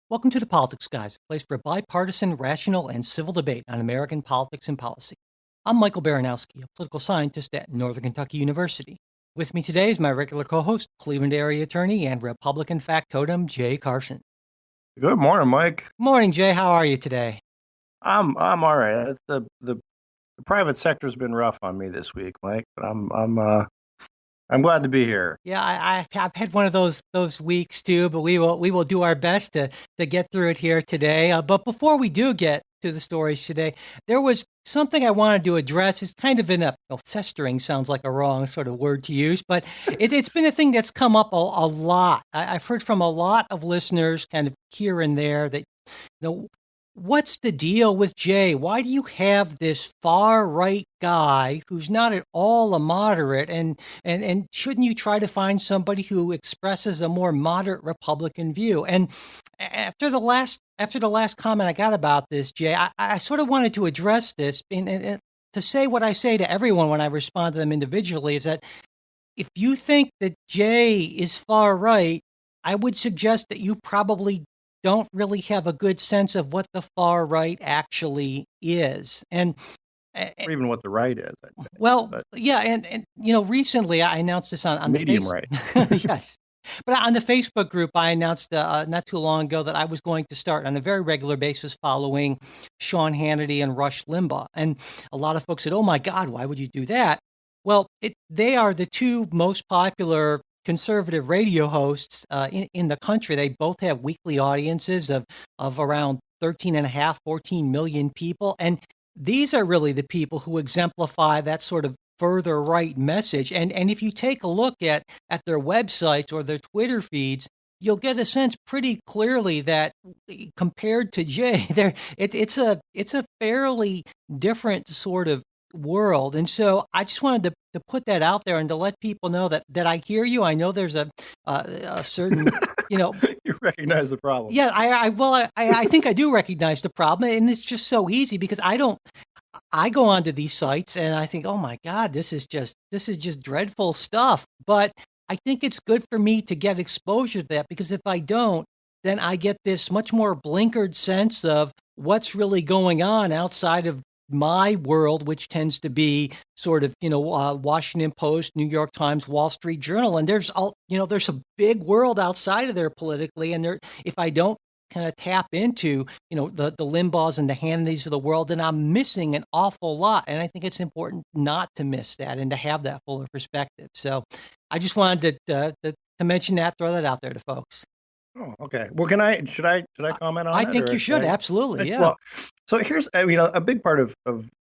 Welcome to the Politics Guys, a place for bipartisan, rational, and civil debate on American politics and policy. I'm Michael Baranowski, a political scientist at Northern Kentucky University. With me today is my regular co-host, Cleveland area attorney and Republican factotum, Jay Carson. Good morning, Mike. Morning, Jay. How are you today? I'm all right. The private sector's been rough on me this week, Mike, but I'm glad to be here. Yeah, I've had one of those weeks too, but we will do our best to get through it here today. But before we do get to the stories today, there was something I wanted to address. It's kind of festering sounds like a wrong sort of word to use, but it's been a thing that's come up a lot. I've heard from a lot of listeners kind of here and there that, what's the deal with Jay? Why do you have this far right guy who's not at all a moderate? And shouldn't you try to find somebody who expresses a more moderate Republican view? And after the last comment I got about this, Jay, I sort of wanted to address this and to say what I say to everyone when I respond to them individually is that if you think that Jay is far right, I would suggest that you probably don't really have a good sense of what the far right actually is. And or even what the right is, I'd say. Well, yeah. And recently I announced this on the medium right. Yes. But on the Facebook group, I announced not too long ago that I was going to start on a very regular basis following Sean Hannity and Rush Limbaugh. And a lot of folks said, oh, my God, why would you do that? Well, they are the two most popular conservative radio hosts in the country. They both have weekly audiences of around 14 million people. And these are really the people who exemplify that sort of further right message. And if you take a look at their websites or their Twitter feeds, you'll get a sense pretty clearly that compared to Jay, it's a fairly different sort of world. And so I just wanted to put that out there and to let people know that I hear you. I know there's a certain, You recognize the problem. Yeah, I think I do recognize the problem. And it's just so easy because I go onto these sites and I think, oh my God, this is just dreadful stuff. But I think it's good for me to get exposure to that, because if I don't, then I get this much more blinkered sense of what's really going on outside of my world, which tends to be sort of, Washington Post, New York Times, Wall Street Journal. And there's there's a big world outside of there politically. And if I don't kind of tap into, the Limbaughs and the Hannitys of the world, then I'm missing an awful lot. And I think it's important not to miss that and to have that fuller perspective. So I just wanted to mention that, throw that out there to folks. Oh, okay. Well, should I comment on that? I think you should. Absolutely. Yeah. Well, so here's, a big part of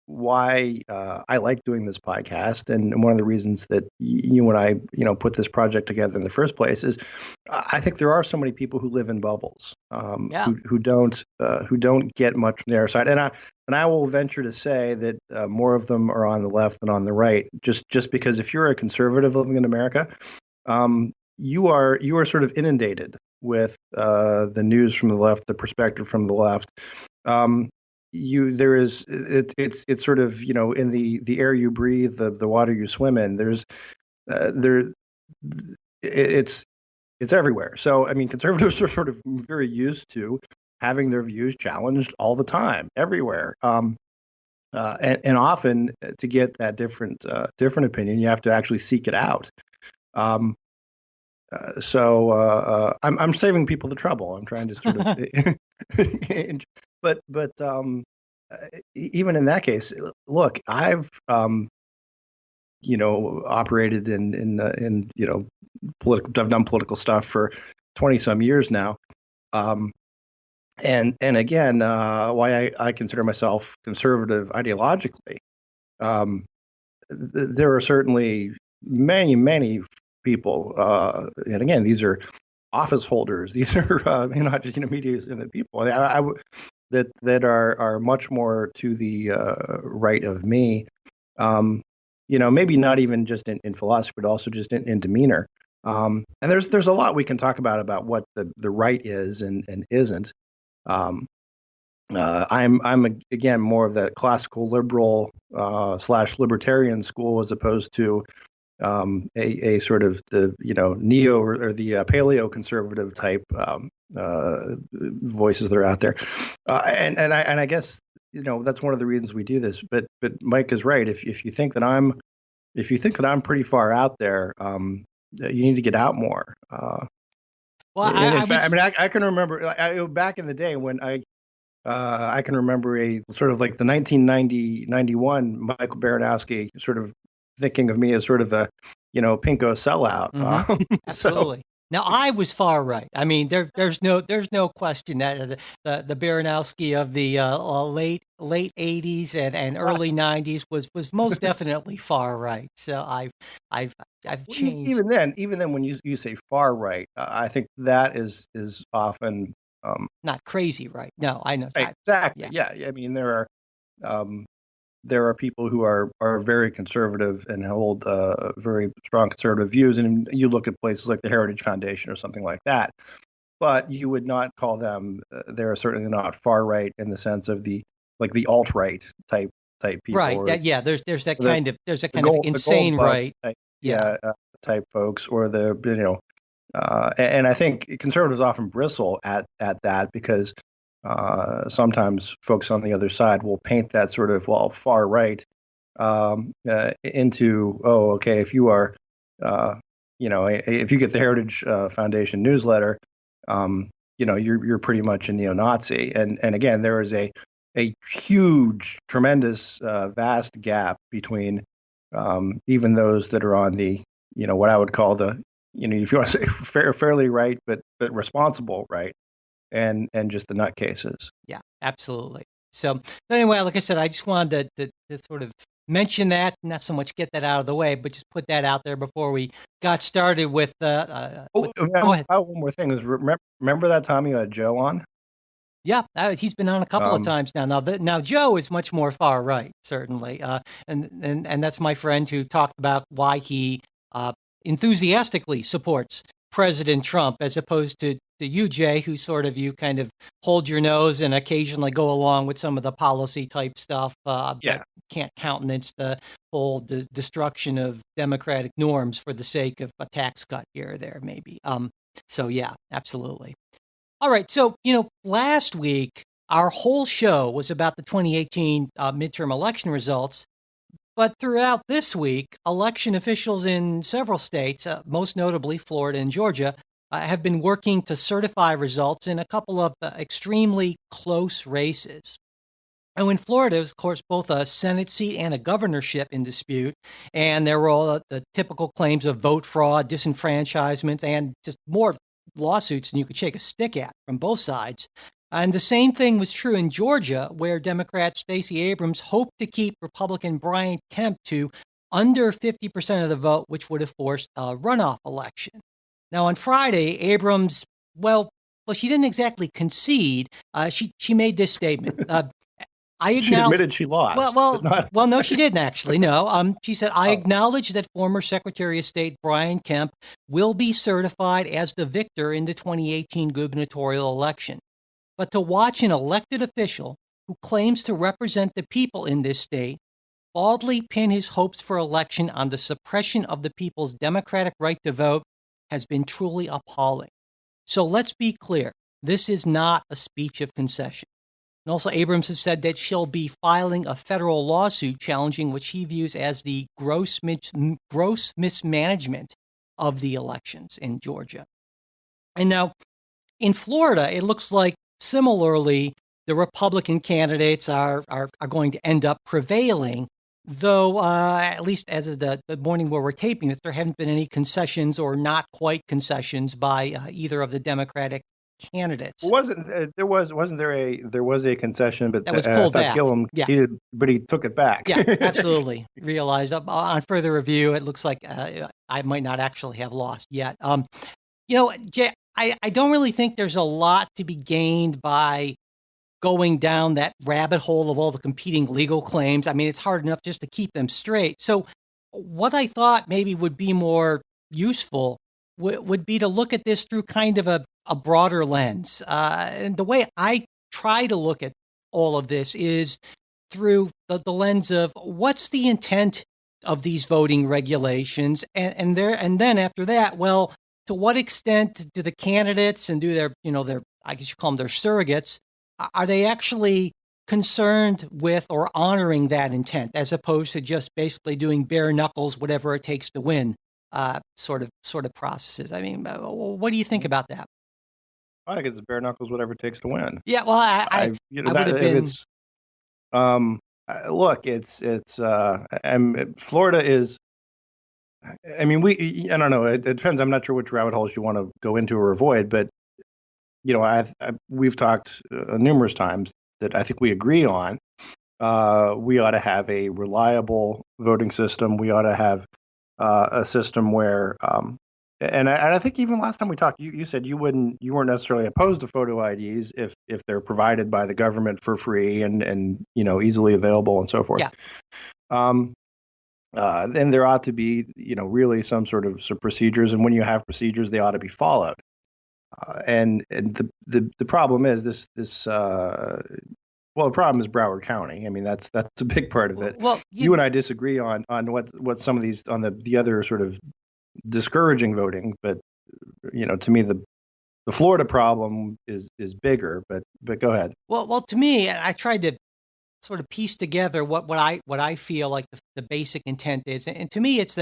why I like doing this podcast, and one of the reasons that you and I, put this project together in the first place is I think there are so many people who live in bubbles, who don't get much from the other side, and I will venture to say that more of them are on the left than on the right, just because if you're a conservative living in America, you are sort of inundated with the news from the left, the perspective from the left. It's sort of, in the air you breathe, the water you swim in. It's everywhere. So I mean, conservatives are sort of very used to having their views challenged all the time, everywhere. And often to get that different opinion, you have to actually seek it out. So I'm saving people the trouble. I'm trying to sort of, but even in that case, look, I've operated in political. I've done political stuff for 20 some years now, and again, why I consider myself conservative ideologically. There are certainly many people, and again, these are office holders. These are not just media and the people that are much more to the right of me. Maybe not even just in philosophy, but also just in demeanor. And there's a lot we can talk about what the right is and isn't. I'm again more of the classical liberal / libertarian school, as opposed to a sort of the neo or the paleo conservative type voices that are out there, and I guess that's one of the reasons we do this. But Mike is right. If you think that I'm pretty far out there, you need to get out more. Well, And in I would. fact, I mean, I can remember back in the day when I can remember a sort of like the 1990-91 Michael Baranowski sort of thinking of me as sort of a pinko sellout. So Absolutely. Now I was far right. I mean, there's no question that the Baranowski of the late '80s and early '90s was most definitely far right. So I've changed. even then, when you say far right, I think that is often Not crazy right. No, I know. exactly. Yeah. Yeah, I mean um, there are people who are very conservative and hold very strong conservative views, and you look at places like the Heritage Foundation or something like that, but you would not call them. They're certainly not far right in the sense of the alt right type people, Right. or There's that the kind of the gold insane bug right. type, Yeah. yeah, type folks, or and I think conservatives often bristle at that because sometimes folks on the other side will paint that sort of far right into, oh, okay, if you are if you get the Heritage Foundation newsletter, you're pretty much a neo-Nazi, and again there is a huge, tremendous, vast gap between even those that are on the what I would call the if you want to say fairly right but responsible right, and just the nutcases. Yeah, absolutely. So anyway, like I said, I just wanted to sort of mention that, not so much get that out of the way, but just put that out there before we got started with. Go ahead. One more thing is, remember that time you had Joe on? Yeah, he's been on a couple of Um, times now. Now Joe is much more far right, certainly, and that's my friend who talked about why he enthusiastically supports President Trump, as opposed to you, Jay, who sort of you kind of hold your nose and occasionally go along with some of the policy type stuff, but yeah, can't countenance the whole destruction of democratic norms for the sake of a tax cut here or there, maybe. So yeah, absolutely. All right. So, last week, our whole show was about the 2018 midterm election results. But throughout this week, election officials in several states, most notably Florida and Georgia, have been working to certify results in a couple of extremely close races. And in Florida, there's, of course, both a Senate seat and a governorship in dispute. And there were all the typical claims of vote fraud, disenfranchisement, and just more lawsuits than you could shake a stick at from both sides. And the same thing was true in Georgia, where Democrat Stacey Abrams hoped to keep Republican Brian Kemp to under 50% of the vote, which would have forced a runoff election. Now, on Friday, Abrams, well, she didn't exactly concede. She made this statement. she admitted she lost, but not. Well, no, she didn't actually. No, she said, I Oh. acknowledge that former Secretary of State Brian Kemp will be certified as the victor in the 2018 gubernatorial election. But to watch an elected official who claims to represent the people in this state baldly pin his hopes for election on the suppression of the people's democratic right to vote has been truly appalling. So let's be clear. This is not a speech of concession. And also, Abrams has said that she'll be filing a federal lawsuit challenging what she views as the gross mismanagement of the elections in Georgia. And now, in Florida, it looks like similarly, the Republican candidates are going to end up prevailing, though at least as of the morning where we're taping this, there haven't been any concessions or not quite concessions by either of the Democratic candidates. Wasn't there a concession, but That was I pulled thought back. Gillum Yeah. conceded, but he took it back. Yeah, absolutely. Realized on further review, it looks like I might not actually have lost yet. Jay, I don't really think there's a lot to be gained by going down that rabbit hole of all the competing legal claims. I mean, it's hard enough just to keep them straight. So what I thought maybe would be more useful would be to look at this through kind of a broader lens. And the way I try to look at all of this is through the lens of what's the intent of these voting regulations, and then after that, well, to what extent do the candidates and do their I guess you call them their surrogates, are they actually concerned with or honoring that intent as opposed to just basically doing bare knuckles, whatever it takes to win, sort of processes? I mean, what do you think about that? I think it's bare knuckles, whatever it takes to win. Yeah, well, I would That have if been. it's look, Florida is. I mean, I don't know. It depends. I'm not sure which rabbit holes you want to go into or avoid, but we've talked numerous times that I think we agree on. We ought to have a reliable voting system. We ought to have a system where, and I think even last time we talked, you said you weren't necessarily opposed to photo IDs if they're provided by the government for free and easily available and so forth. Yeah. Then there ought to be really some procedures, and when you have procedures, they ought to be followed. And the problem is this. Well, the problem is Broward County. I mean, that's a big part of it. Well, you and I disagree on what some of these on the other sort of discouraging voting, but to me the Florida problem is bigger. But go ahead. Well, to me, I tried to sort of piece together what I feel like the basic intent is, and to me, it's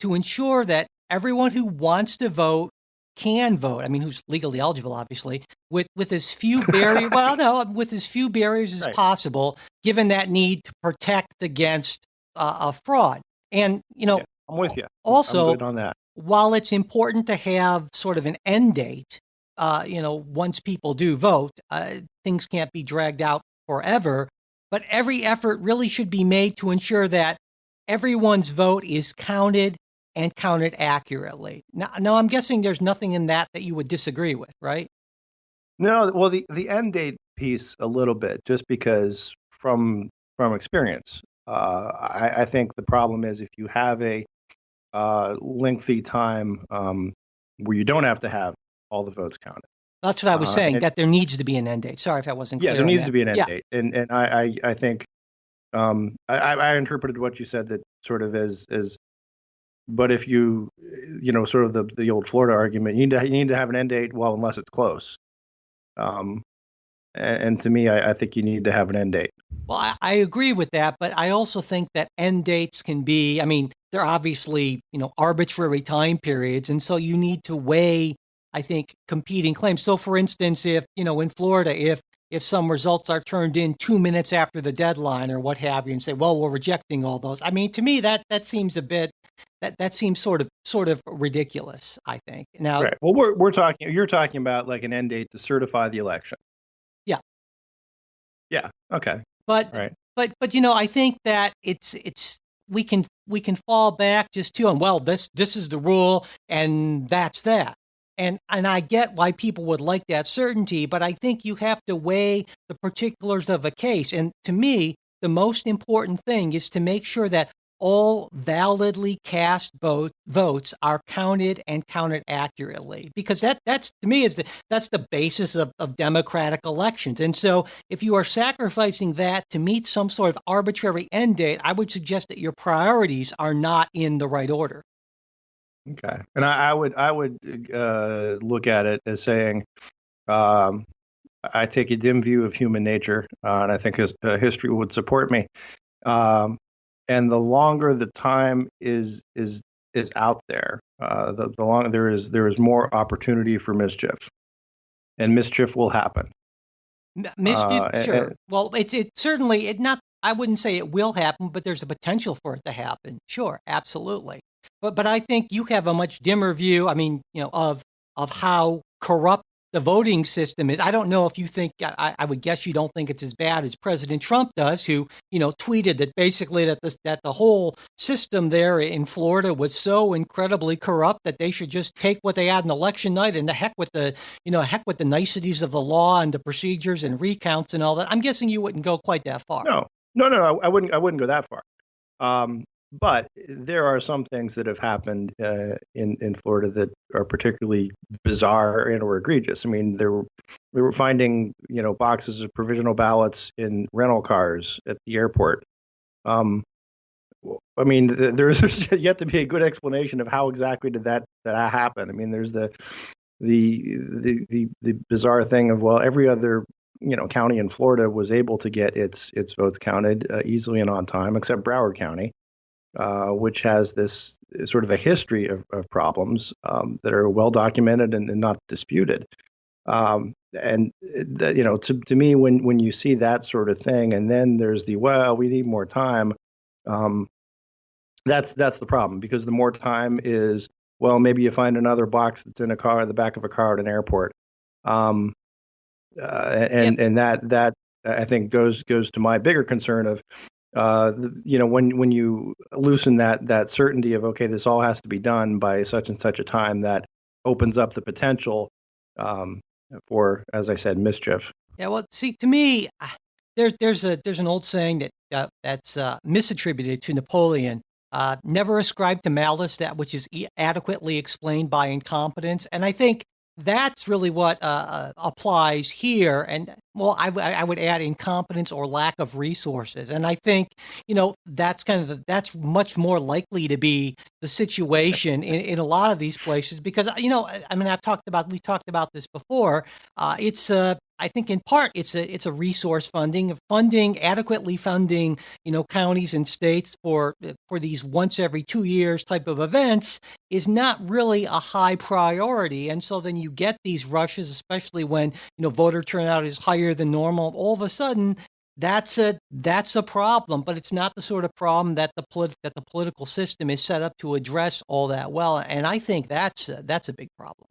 to ensure that everyone who wants to vote can vote. I mean, who's legally eligible, obviously, with as few barriers. Well, no, with as few barriers as possible, given that need to protect against a fraud. And I'm with you. Also, I'm good on that. While it's important to have sort of an end date, once people do vote, things can't be dragged out forever. But every effort really should be made to ensure that everyone's vote is counted and counted accurately. Now, I'm guessing there's nothing in that you would disagree with, right? No, well, the end date piece a little bit, just because from experience, I think the problem is if you have a lengthy time where you don't have to have all the votes counted. That's what I was saying, that there needs to be an end date. Sorry if I wasn't clear. Yeah, there needs to be an end date. And I think I interpreted what you said that sort of as but if you sort of the old Florida argument, you need to have an end date, well, unless it's close. And to me, I think you need to have an end date. Well, I agree with that, but I also think that end dates can be, I mean, they're obviously, arbitrary time periods. And so you need to weigh, I think, competing claims. So for instance, if, in Florida, if some results are turned in 2 minutes after the deadline or what have you, and say, well, we're rejecting all those. I mean, to me, that seems a bit, that seems sort of ridiculous, I think. Now, right. Well, you're talking about like an end date to certify the election. Yeah. Yeah. Okay. But right. But I think that it's we can fall back just to, well, this is the rule and that's that. And I get why people would like that certainty, but I think you have to weigh the particulars of a case. And to me, the most important thing is to make sure that all validly cast votes are counted and counted accurately, because that's to me that's the basis of democratic elections. And so if you are sacrificing that to meet some sort of arbitrary end date, I would suggest that your priorities are not in the right order. Okay. And I would look at it as saying, I take a dim view of human nature, and I think history would support me. And the longer the time is out there, the longer there is more opportunity for mischief, and mischief will happen. Mischief, sure. Well, it's certainly not. I wouldn't say it will happen, but there's a potential for it to happen. Sure, absolutely. But I think you have a much dimmer view. I mean, of how corrupt the voting system is. I don't know if you think, I would guess you don't think it's as bad as President Trump does, who, tweeted that basically that the whole system there in Florida was so incredibly corrupt that they should just take what they had on election night and the heck with the niceties of the law and the procedures and recounts and all that. I'm guessing you wouldn't go quite that far. No, I wouldn't go that far. But there are some things that have happened in Florida that are particularly bizarre and or egregious. I mean, we were finding boxes of provisional ballots in rental cars at the airport. I mean, there's yet to be a good explanation of how exactly did that happen. I mean, there's the bizarre thing of, well, every other county in Florida was able to get its votes counted easily and on time, except Broward County, which has this sort of a history of problems that are well documented and not disputed. And to me, when you see that sort of thing, and then there's well, we need more time. That's the problem, because the more time is, well, maybe you find another box that's in the back of a car at an airport. And that I think goes to my bigger concern of, when you loosen that certainty of, okay, this all has to be done by such and such a time, that opens up the potential for, as I said, mischief. Yeah, well, see, to me, there's an old saying that's misattributed to Napoleon. Never ascribe to malice that which is adequately explained by incompetence. And I think that's really what applies here. And, well, I would add incompetence or lack of resources. And I think, that's that's much more likely to be the situation in a lot of these places, because, I mean, we talked about this before. I think in part it's a resource adequately funding, counties and states for these once every 2 years type of events is not really a high priority. And so then you get these rushes, especially when, voter turnout is higher than normal. All of a sudden, that's a problem, but it's not the sort of problem that the political system is set up to address all that well. And I think that's a big problem.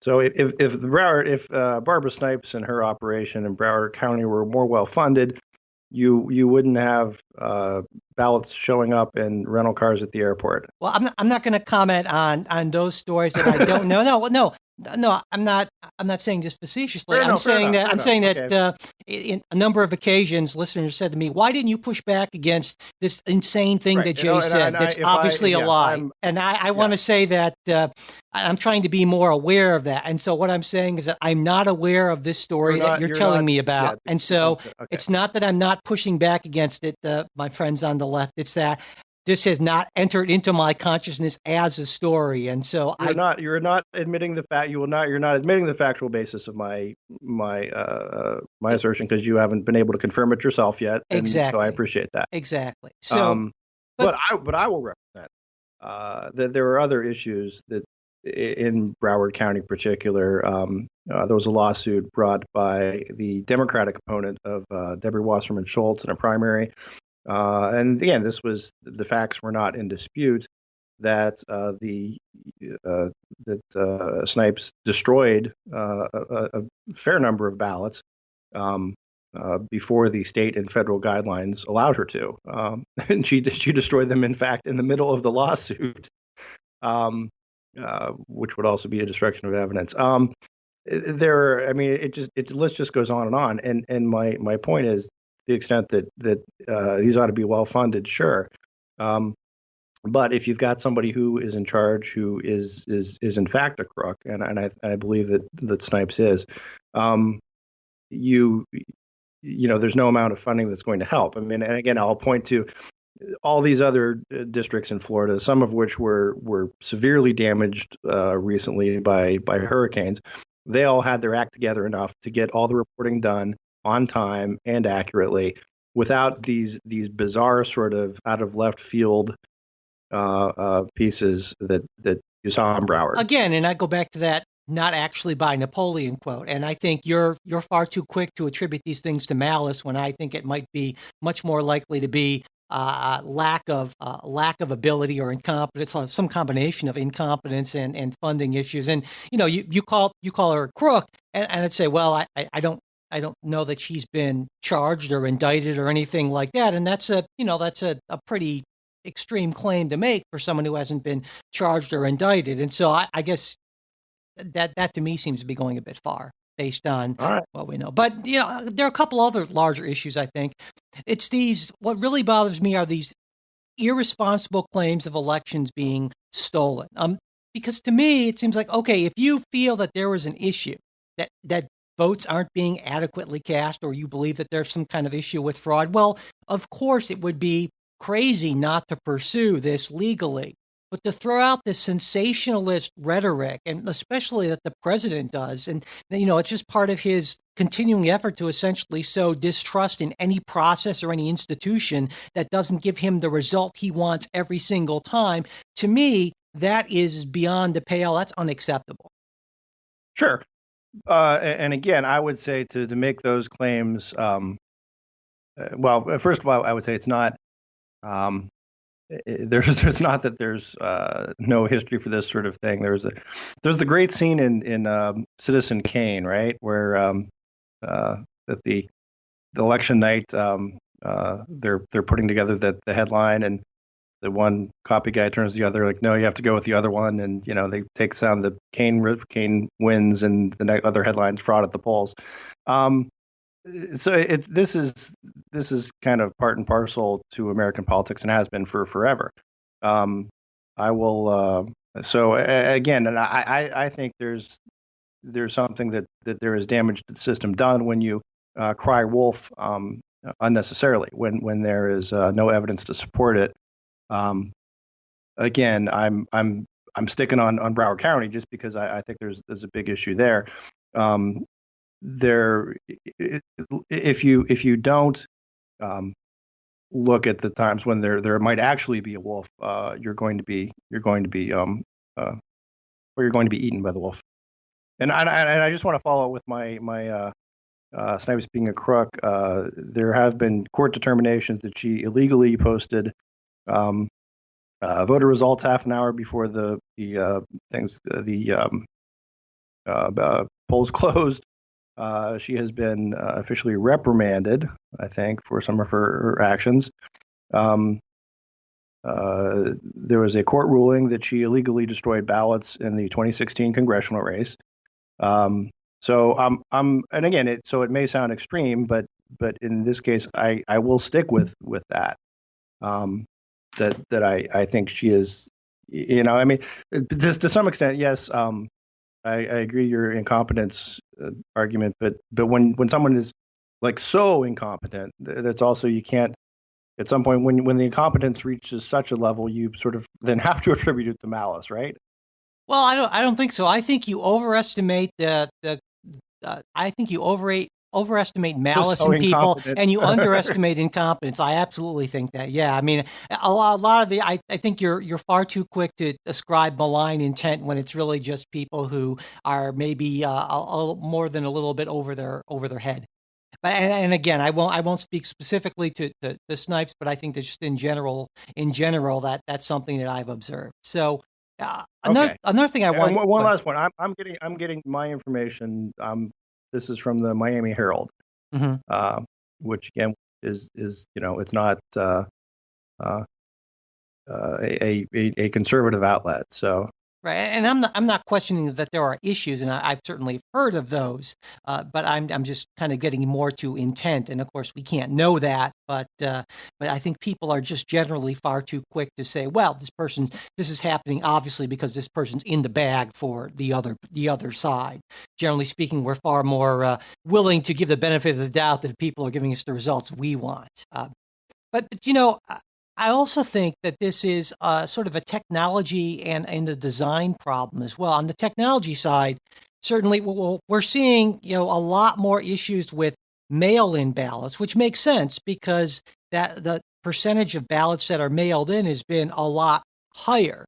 So if Barbara Snipes and her operation in Broward County were more well funded, you wouldn't have ballots showing up in rental cars at the airport. Well, I'm not going to comment on those stories that I don't know. No, I'm not saying this facetiously. I'm saying that in a number of occasions, listeners said to me, "Why didn't you push back against this insane thing that Jay said? That's obviously a lie." And I want to say that I'm trying to be more aware of that. And so what I'm saying is that I'm not aware of this story that you're telling me about. And so it's not that I'm not pushing back against it, my friends on the left. It's that this has not entered into my consciousness as a story, and so you're not admitting the fact. You're not admitting the factual basis of my assertion, because you haven't been able to confirm it yourself yet. Exactly. So I appreciate that. Exactly. So, but I will represent that there are other issues that in Broward County, in particular. There was a lawsuit brought by the Democratic opponent of Debbie Wasserman Schultz in a primary. And again, the facts were not in dispute that Snipes destroyed a fair number of ballots before the state and federal guidelines allowed her to, and she destroyed them, in fact, in the middle of the lawsuit, which would also be a destruction of evidence. The list just goes on and on. And my point is, the extent that these ought to be well funded, sure. But if you've got somebody who is in charge, who is in fact a crook, and I believe that Snipes is, there's no amount of funding that's going to help. I mean, and again, I'll point to all these other districts in Florida, some of which were severely damaged recently by hurricanes. They all had their act together enough to get all the reporting done on time and accurately, without these bizarre sort of out of left field pieces that you saw in Broward. Again, and I go back to that not actually by Napoleon quote. And I think you're far too quick to attribute these things to malice, when I think it might be much more likely to be lack of ability or incompetence, some combination of incompetence and funding issues. And you call her a crook, and I'd say, well, I don't know that she's been charged or indicted or anything like that. And that's a pretty extreme claim to make for someone who hasn't been charged or indicted. And so I guess that to me seems to be going a bit far based on what we know. But, there are a couple other larger issues, I think. What really bothers me are these irresponsible claims of elections being stolen. Because to me, it seems like, okay, if you feel that there was an issue, that votes aren't being adequately cast, or you believe that there's some kind of issue with fraud, well, of course it would be crazy not to pursue this legally. But to throw out this sensationalist rhetoric, and especially that the president does, and it's just part of his continuing effort to essentially sow distrust in any process or any institution that doesn't give him the result he wants every single time. To me, that is beyond the pale. That's unacceptable. Sure. And again, I would say to make those claims, well, first of all, I would say it's not. There's not that there's no history for this sort of thing. There's the great scene in Citizen Kane, right, where at the election night they're putting together the headline, and the one copy guy turns to the other like, no, you have to go with the other one, and they take down the Kane wins, and the other headlines fraud at the polls. So this is kind of part and parcel to American politics and has been for forever. I will. So again, and I think there's something that there is damage to the system done when you cry wolf unnecessarily, when there is no evidence to support it. Again, I'm sticking on Broward County just because I think there's a big issue there. If you don't look at the times when there might actually be a wolf, you're going to be eaten by the wolf. And I just want to follow with my Snipes being a crook. There have been court determinations that she illegally posted voter results half an hour before the polls closed. She has been officially reprimanded, I think, for some of her actions. There was a court ruling that she illegally destroyed ballots in the 2016 congressional race. So and again, it may sound extreme, but in this case, I will stick with that. That I think she is, I mean, just to some extent, yes. I agree your incompetence argument, but when someone is like so incompetent, that's also, you can't, at some point when the incompetence reaches such a level, you sort of then have to attribute it to malice, right? Well, I don't think so. I think you overestimate I think you overestimate malice in people, and you underestimate incompetence. I absolutely think that. Yeah, I mean, a lot of I think you're far too quick to ascribe malign intent when it's really just people who are maybe more than a little bit over their head. But and again, I won't speak specifically to Snipes, but I think that just in general that's something that I've observed. So another thing I want. One last point. I'm getting my information. This is from the Miami Herald, mm-hmm. Which again is it's not a conservative outlet. So right, and I'm not questioning that there are issues, and I've certainly heard of those, but I'm just kind of getting more to intent, and of course we can't know that, but I think people are just generally far too quick to say, well, this is happening obviously because this person's in the bag for the other side. Generally speaking, we're far more willing to give the benefit of the doubt that people are giving us the results we want. But I also think that this is sort of a technology and a design problem as well. On the technology side, certainly we're seeing a lot more issues with mail-in ballots, which makes sense because that the percentage of ballots that are mailed in has been a lot higher.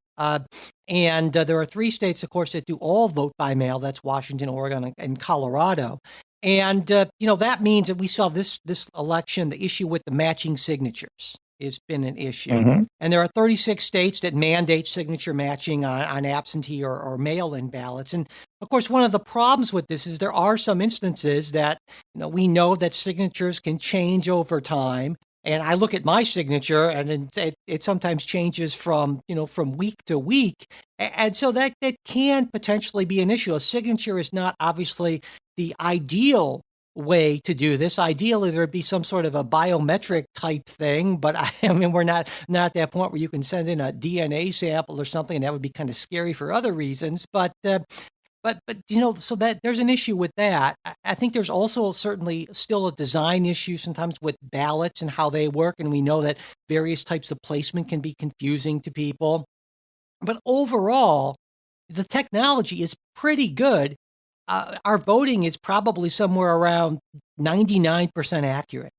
And there are 3 states, of course, that do all vote by mail. That's Washington, Oregon, and Colorado. And that means that we saw this election, the issue with the matching signatures. It's been an issue. Mm-hmm. And there are 36 states that mandate signature matching on absentee or mail-in ballots. And of course, one of the problems with this is there are some instances that we know that signatures can change over time. And I look at my signature, and it sometimes changes from week to week, and so that can potentially be an issue. A signature is not obviously the ideal way to do this. Ideally, there'd be some sort of a biometric type thing, but I mean, we're not at that point where you can send in a DNA sample or something, and that would be kind of scary for other reasons. But but so that there's an issue with that. I think there's also certainly still a design issue sometimes with ballots and how they work, and we know that various types of placement can be confusing to people. But overall, the technology is pretty good. Our voting is probably somewhere around 99% accurate.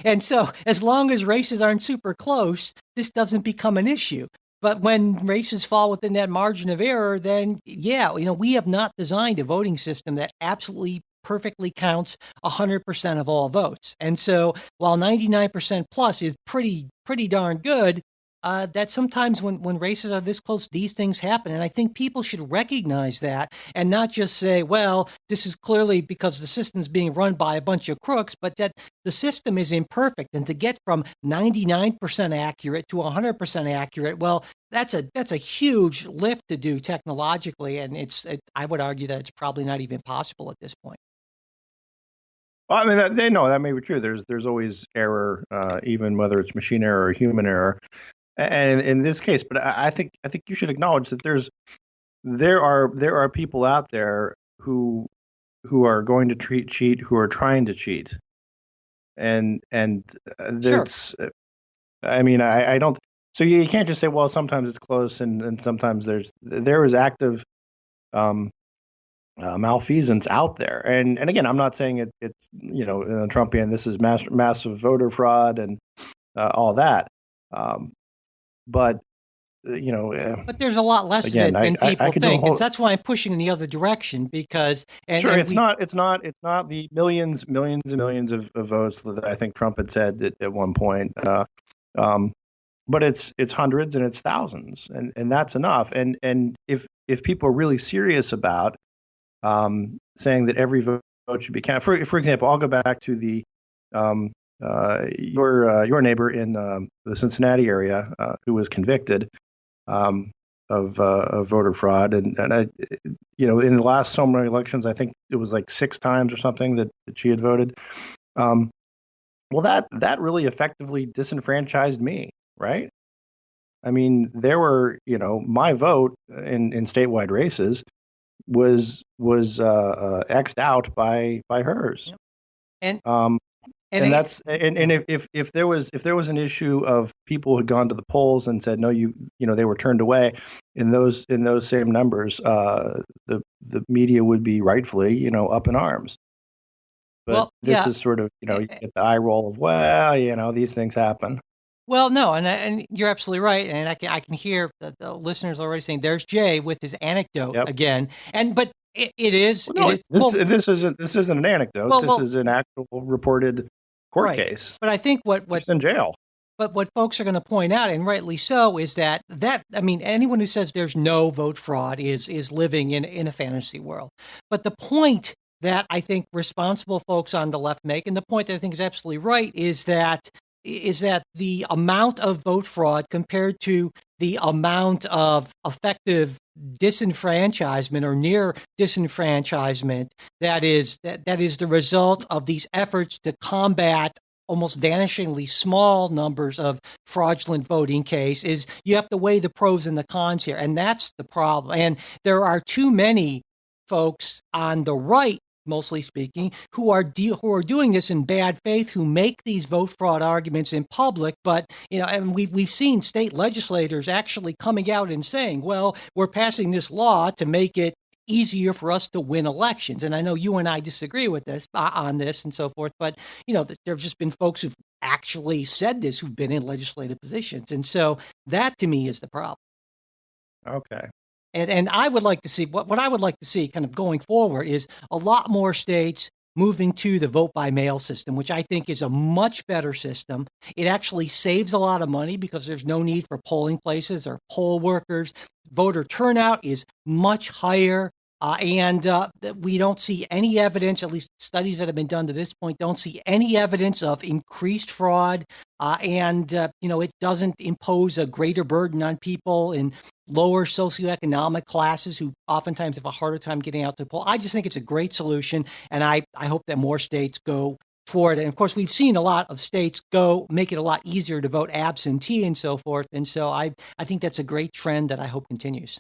And so as long as races aren't super close, this doesn't become an issue. But when races fall within that margin of error, then we have not designed a voting system that absolutely perfectly counts 100% of all votes. And so while 99% plus is pretty darn good, that sometimes when races are this close, these things happen. And I think people should recognize that and not just say, well, this is clearly because the system's being run by a bunch of crooks, but that the system is imperfect. And to get from 99% accurate to 100% accurate, well, that's a huge lift to do technologically. And I would argue that it's probably not even possible at this point. Well, I mean, they know that may be true. There's always error, even whether it's machine error or human error. And in this case, but I think you should acknowledge that there are people out there who are going to cheat, who are trying to cheat, and that's. Sure. I mean, I don't. So you can't just say, well, sometimes it's close, and sometimes there is active malfeasance out there, and again, I'm not saying it's Trumpian. This is massive voter fraud and all that. But but there's a lot less of it than people think, and that's why I'm pushing in the other direction because. Sure, it's not the millions and millions of votes that I think Trump had said at one point, but it's hundreds and it's thousands, and that's enough. And if people are really serious about saying that every vote should be counted, for example, I'll go back to the your neighbor in the Cincinnati area who was convicted of voter fraud, and I, in the last so many elections, I think it was like 6 times or something that she had voted. Well, that really effectively disenfranchised me, right? I mean, there were my vote in statewide races was X'd out by hers, and that's if there was an issue of people who had gone to the polls and said no, they were turned away in those same numbers, the media would be rightfully up in arms. But this is sort of you get the eye roll of, well, these things happen. Well, no, and you're absolutely right, and I can hear the listeners already saying, "There's Jay with his anecdote again," but it is. Well, no, this isn't an anecdote. This is an actual reported court case. But I think what's in jail. But what folks are going to point out, and rightly so, is that I mean, anyone who says there's no vote fraud is living in a fantasy world. But the point that I think responsible folks on the left make, and the point that I think is absolutely right, is that the amount of vote fraud compared to the amount of effective disenfranchisement or near disenfranchisement that is the result of these efforts to combat almost vanishingly small numbers of fraudulent voting cases, you have to weigh the pros and the cons here. And that's the problem. And there are too many folks on the right, mostly speaking, who are doing this in bad faith, who make these vote fraud arguments in public. But and we've seen state legislators actually coming out and saying, "Well, we're passing this law to make it easier for us to win elections." And I know you and I disagree with this on this and so forth, but there have just been folks who've actually said this, who've been in legislative positions, and so that to me is the problem. Okay. And I would like to see what I would like to see kind of going forward is a lot more states moving to the vote by mail system, which I think is a much better system. It actually saves a lot of money because there's no need for polling places or poll workers. Voter turnout is much higher. And we don't see any evidence, at least studies that have been done to this point, don't see any evidence of increased fraud. It doesn't impose a greater burden on people in lower socioeconomic classes who oftentimes have a harder time getting out to the poll. I just think it's a great solution, and I hope that more states go for it. And of course, we've seen a lot of states make it a lot easier to vote absentee and so forth. And so I think that's a great trend that I hope continues.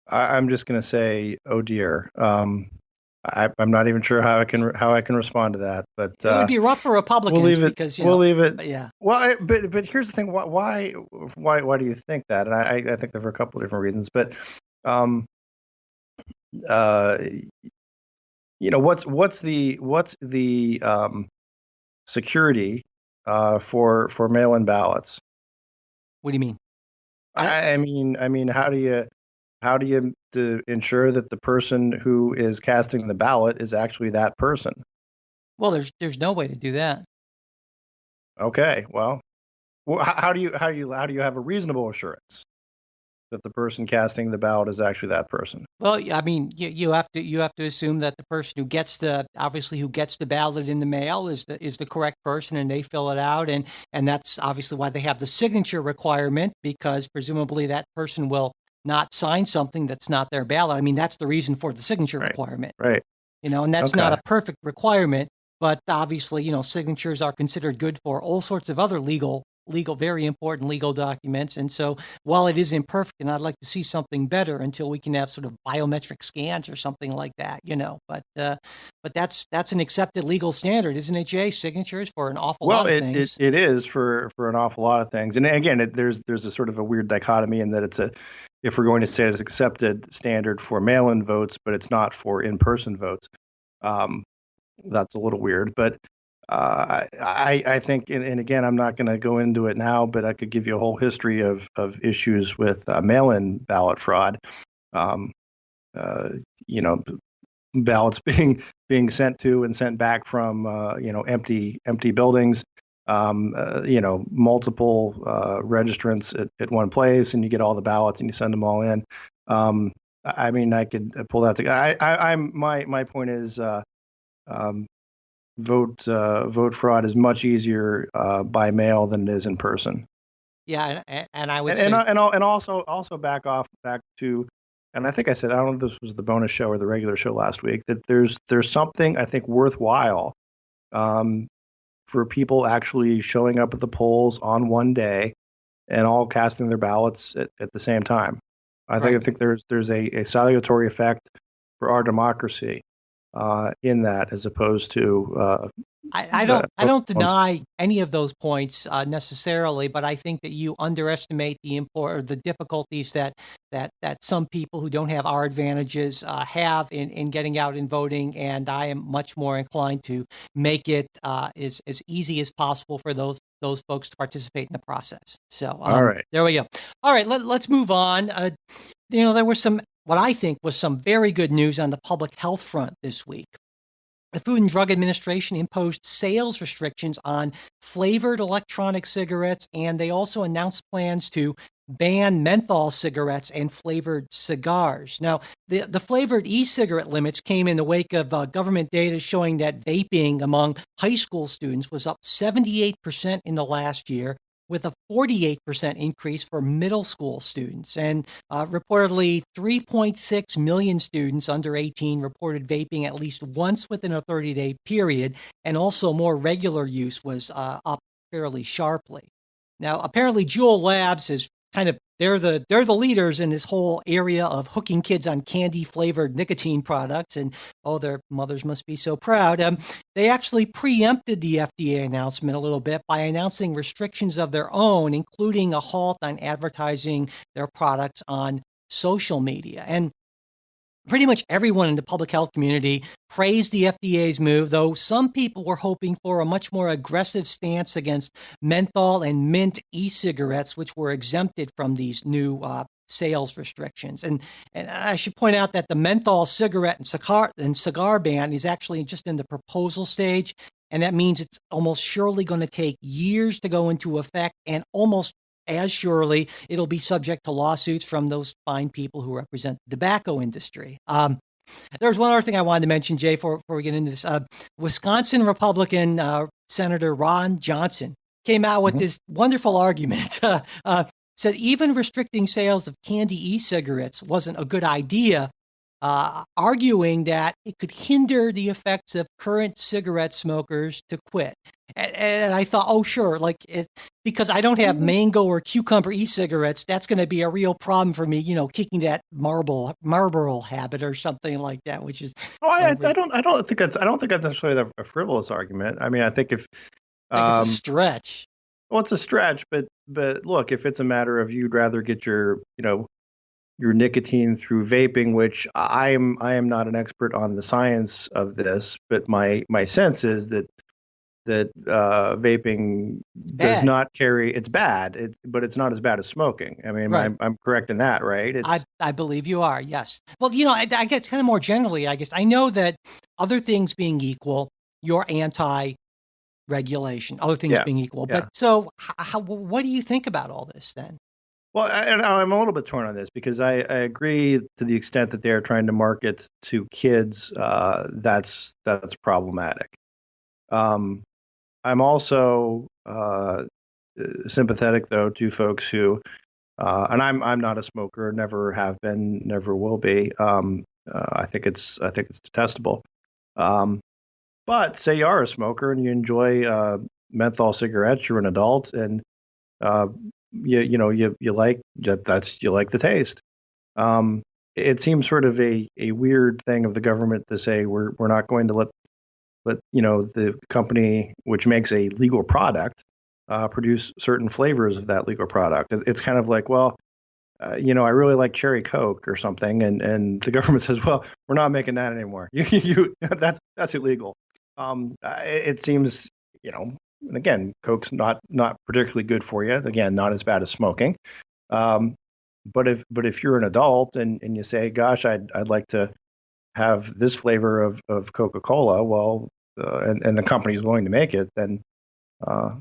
I'm just going to say, oh dear. I'm not even sure how I can respond to that, but It would be rough for we'll Republicans leave it. because, We'll leave it. but yeah. Well, but here's the thing. Why do you think that? And I think there are a couple of different reasons. But um, uh, what's the security for mail-in ballots? What do you mean? I, I mean, how do you to ensure that the person who is casting the ballot is actually that person? well, there's no way to do that. Okay, well, how do you have a reasonable assurance that the person casting the ballot is actually that person? Well, I mean, you have to assume that the person who gets the ballot in the mail is the correct person, and they fill it out, and that's obviously why they have the signature requirement, because presumably that person will not sign something that's not their ballot. I mean, that's the reason for the signature Right, requirement. right. And that's not Okay. a perfect requirement, but obviously, signatures are considered good for all sorts of other very important legal documents. And so while it is imperfect, and I'd like to see something better until we can have sort of biometric scans or something like that, but that's an accepted legal standard, isn't it, Jay? Signatures for an awful Well, lot of it things. it is for an awful lot of things, and again, there's a sort of a weird dichotomy in that if we're going to say it's accepted standard for mail-in votes, but it's not for in-person votes. Um, that's a little weird, but I think, and again, I'm not going to go into it now, but I could give you a whole history of issues with mail-in ballot fraud. Um, uh, you know, ballots being sent to and sent back from empty buildings. Multiple registrants at one place, and you get all the ballots and you send them all in. I mean, I could pull that together. My point is. Um, vote fraud is much easier by mail than it is in person. Yeah, and I would And say, also back to, and I think I said, I don't know if this was the bonus show or the regular show last week, that there's something I think worthwhile um, for people actually showing up at the polls on one day and all casting their ballots at the same time. I right. think there's a salutary effect for our democracy in that, as opposed to I the don't one system. deny any of those points necessarily, but I think that you underestimate the import or the difficulties that some people who don't have our advantages have in getting out and voting, and I am much more inclined to make it as easy as possible for those folks to participate in the process. So All right. there we go. All right, let's move on. There was what I think was some very good news on the public health front this week. The Food and Drug Administration imposed sales restrictions on flavored electronic cigarettes, and they also announced plans to ban menthol cigarettes and flavored cigars. Now, the flavored e-cigarette limits came in the wake of government data showing that vaping among high school students was up 78% in the last year, with a 48% increase for middle school students. And reportedly, 3.6 million students under 18 reported vaping at least once within a 30-day period, and also more regular use was up fairly sharply. Now, apparently, Juul Labs is they're the leaders in this whole area of hooking kids on candy flavored nicotine products, and their mothers must be so proud. They actually preempted the FDA announcement a little bit by announcing restrictions of their own, including a halt on advertising their products on social media. And pretty much everyone in the public health community praised the FDA's move, though some people were hoping for a much more aggressive stance against menthol and mint e-cigarettes, which were exempted from these new sales restrictions. And I should point out that the menthol cigarette and cigar ban is actually just in the proposal stage, and that means it's almost surely going to take years to go into effect, and almost as surely it'll be subject to lawsuits from those fine people who represent the tobacco industry. There's one other thing I wanted to mention, Jay, before we get into this. Wisconsin Republican Senator Ron Johnson came out with Mhm. this wonderful argument. Said even restricting sales of candy e-cigarettes wasn't a good idea arguing that it could hinder the effects of current cigarette smokers to quit. And I thought, oh, sure, because I don't have mango or cucumber e-cigarettes, that's going to be a real problem for me, kicking that Marlboro habit or something like that, which is. Oh, I don't think that's necessarily a frivolous argument. I mean, I think if I think it's a um, stretch. well, it's a stretch, but look, if it's a matter of you'd rather get your nicotine through vaping, which I am not an expert on the science of this, but my sense is that vaping does Bad. not carry. It's bad, but it's not as bad as smoking. I mean, Right. I'm correct in that, right? I believe you are, yes. Well, I guess kind of more generally, I guess I know that other things being equal, you're anti-regulation, other things Yeah, being equal. yeah. But so what do you think about all this then? Well, and I'm a little bit torn on this because I agree to the extent that they're trying to market to kids. That's problematic. Um, I'm also sympathetic though to folks who, and I'm not a smoker, never have been, never will be. I think it's detestable. Um, but say you are a smoker and you enjoy menthol cigarettes, you're an adult, and uh, you like you like the taste. It seems sort of a weird thing of the government to say we're not going to let the company which makes a legal product produce certain flavors of that legal product. It's kind of like, well, I really like cherry Coke or something, and the government says, well, we're not making that anymore. That's illegal. It seems, and again, Coke's not particularly good for you. Again, not as bad as smoking. Um, but if you're an adult and you say, gosh, I'd like to have this flavor of Coca-Cola, well, and the company's willing to make it, then uh,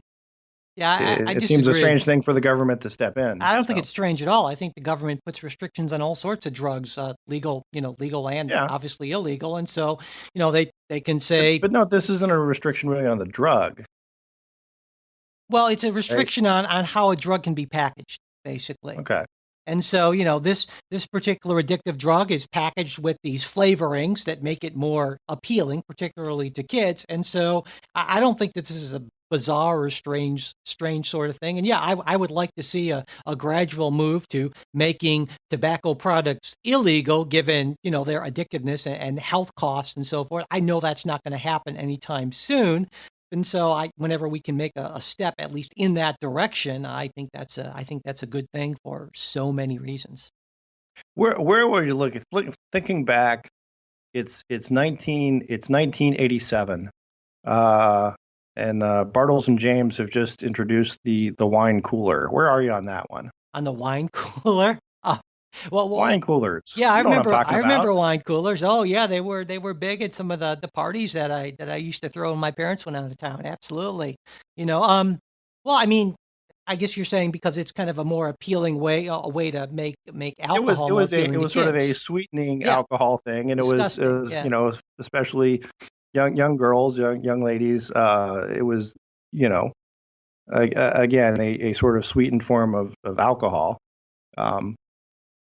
Yeah, I it seems a disagree. strange thing for the government to step in. I don't think So it's strange at all. I think the government puts restrictions on all sorts of drugs, legal and yeah, obviously illegal. And so, they can but say, but no, this isn't a restriction really on the drug, well, it's a right? restriction on how a drug can be packaged, basically. Okay. And so, this particular addictive drug is packaged with these flavorings that make it more appealing, particularly to kids. And so, I don't think that this is a bizarre or strange sort of thing. And yeah, I would like to see a gradual move to making tobacco products illegal, given their addictiveness and health costs and so forth. I know that's not going to happen anytime soon. And so, whenever we can make a step, at least in that direction, I think that's a good thing for so many reasons. Where were you looking? Thinking back, it's 1987, uh, and Bartles and James have just introduced the wine cooler. Where are you on that one? On the wine cooler, well, Wine coolers. yeah, I You know what I'm remember. talking I about? remember wine coolers. Oh yeah, they were big at some of the parties that I used to throw when my parents went out of town. Absolutely, you know. Well, I mean, I guess you're saying because it's kind of a more appealing way, a way to make alcohol more It appealing to was sort of a kids. sweetening Yeah, alcohol thing, and it disgusting. was Yeah. especially young girls, young ladies. It was you know again a sort of sweetened form of alcohol. Um,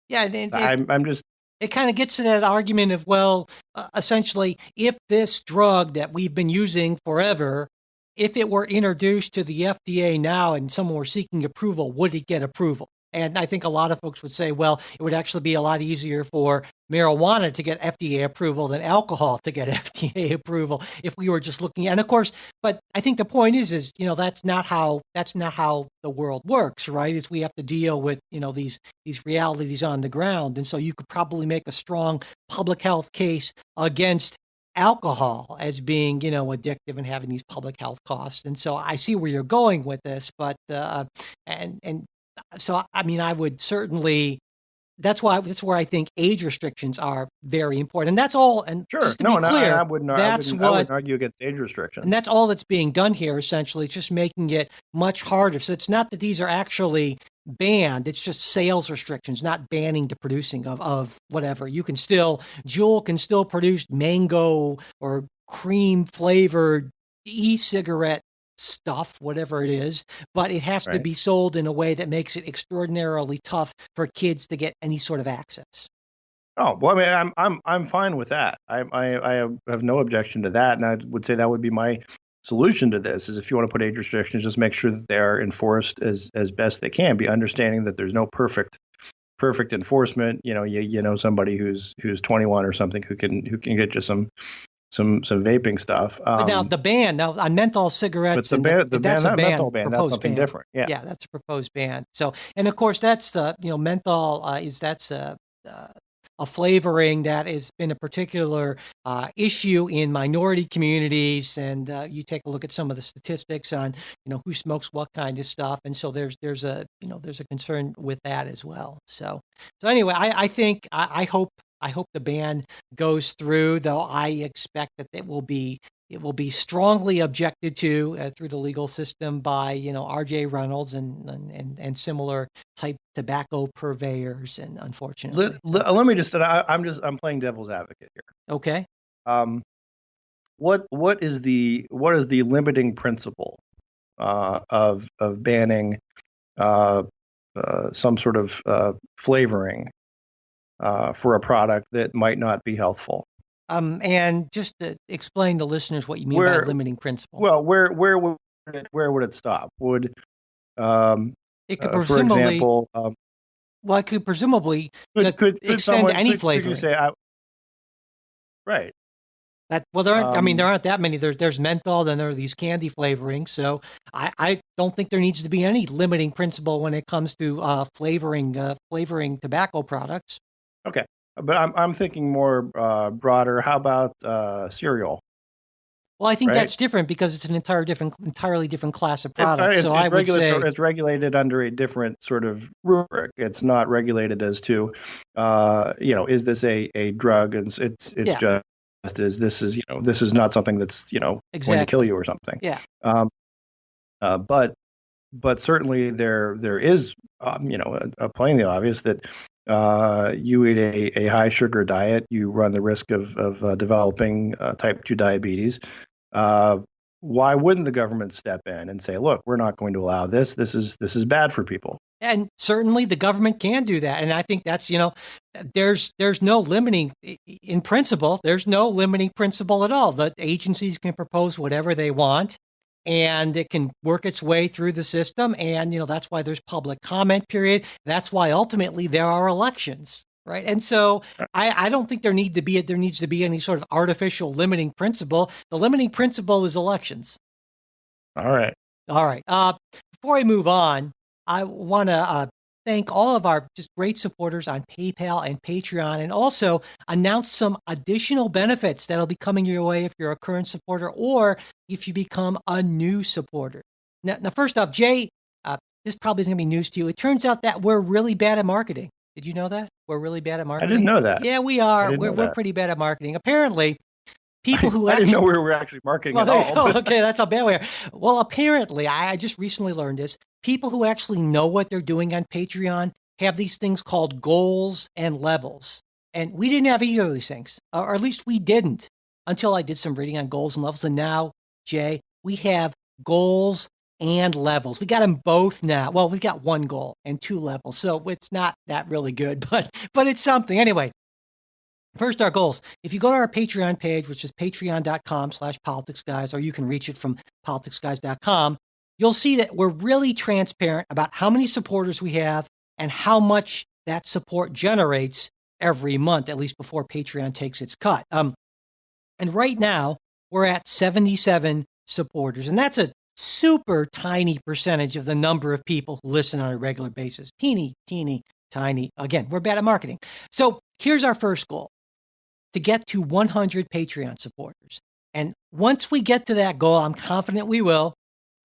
Yeah, and I'm just it kind of gets to that argument of, well, essentially, if this drug that we've been using forever, if it were introduced to the FDA now and someone were seeking approval, would it get approval? And I think a lot of folks would say, well, it would actually be a lot easier for marijuana to get FDA approval than alcohol to get FDA approval if we were just looking at. And of course, but I think the point is that's not how the world works, right? Is we have to deal with these realities on the ground, and so you could probably make a strong public health case against alcohol as being addictive and having these public health costs. And so I see where you're going with this, but and so I mean, I would certainly. That's where I think age restrictions are very important, and that's all. And sure just to no, be and clear, I wouldn't argue against age and restrictions. that's all that's being done here. Essentially, it's just making it much harder. So it's not that these are actually banned; it's just sales restrictions, not banning the producing of whatever. Juul can still produce mango or cream flavored e-cigarette stuff, whatever it is, but it has to Right. be sold in a way that makes it extraordinarily tough for kids to get any sort of access. Oh, well, I mean, I'm fine with that. I have no objection to that, and I would say that would be my solution to this. Is if you want to put age restrictions, just make sure that they are enforced as best they can be, understanding that there's no perfect enforcement. You know somebody who's 21 or something who can get you some vaping stuff. But now the ban now on menthol But cigarettes the and ban, the ban, that's a that ban, menthol ban, that's proposed something ban. different. Yeah. Yeah, that's a proposed ban. So, and of course, that's the menthol is that's a flavoring that has been a particular issue in minority communities. And you take a look at some of the statistics on who smokes what kind of stuff, and so there's a concern with that as well. So anyway, I think I hope the ban goes through, though I expect that it will be strongly objected to through the legal system by R.J. Reynolds and similar type tobacco purveyors, and unfortunately. Let me I'm playing devil's advocate here. Okay. Um, what is the limiting principle of banning uh, some sort of flavoring for a product that might not be healthful? And just to explain to listeners what you mean by Where limiting principle. well, where would it stop? Would It could for presumably, example, well, it could presumably could just could could extend to someone any could you flavoring. say right? That well, there aren't. I mean, Um, there aren't that many. There's menthol, then there are these candy flavorings. So I don't think there needs to be any limiting principle when it comes to flavoring tobacco products. okay, but I'm thinking more broader. How about cereal? Well, I think Right? that's different because it's an entirely different class of It's product. So I would say, it's regulated under a different sort of rubric. It's not regulated as to, is this a drug? It's yeah, just as this is not something that's going to kill exactly. you or something. Yeah. Um, but certainly there is plainly obvious that you eat a high sugar diet, you run the risk of developing type 2 diabetes. Uh, why wouldn't the government step in and say, look, we're not going to allow this. This is bad for people. And certainly the government can do that. And I think that's, there's no limiting in principle. There's no limiting principle at all. The agencies can propose whatever they want and it can work its way through the system. And, that's why there's public comment period. That's why ultimately there are elections. Right. And so I don't think there needs to be any sort of artificial limiting principle. The limiting principle is elections. All right. All right. Before I move on, I want to thank all of our just great supporters on PayPal and Patreon, and also announce some additional benefits that'll be coming your way if you're a current supporter or if you become a new supporter. Now first off, Jay, this probably is going to be news to you. It turns out that we're really bad at marketing. Did you know that? We're really bad at I didn't marketing? know that. Yeah, we I are. didn't know We're that. pretty bad at marketing. Apparently, people who I didn't actually know we were actually marketing well, at there you all. go. Okay, that's how bad we are. Well, apparently, I just recently learned this. People who actually know what they're doing on Patreon have these things called goals and levels. And we didn't have either of these things, or at least we didn't until I did some reading on goals and levels. And now, Jay, we have goals and levels. We got them both now. Well, we've got one goal and two levels. So it's not that really good, but it's something. Anyway, first, our goals. If you go to our Patreon page, which is patreon.com/politicsguys, or you can reach it from politicsguys.com, you'll see that we're really transparent about how many supporters we have and how much that support generates every month, at least before Patreon takes its cut. And right now, we're at 77 supporters, and that's a super tiny percentage of the number of people who listen on a regular basis. Teeny, teeny, tiny. Again, we're bad at marketing. So here's our first goal: to get to 100 Patreon supporters. And once we get to that goal, I'm confident we will,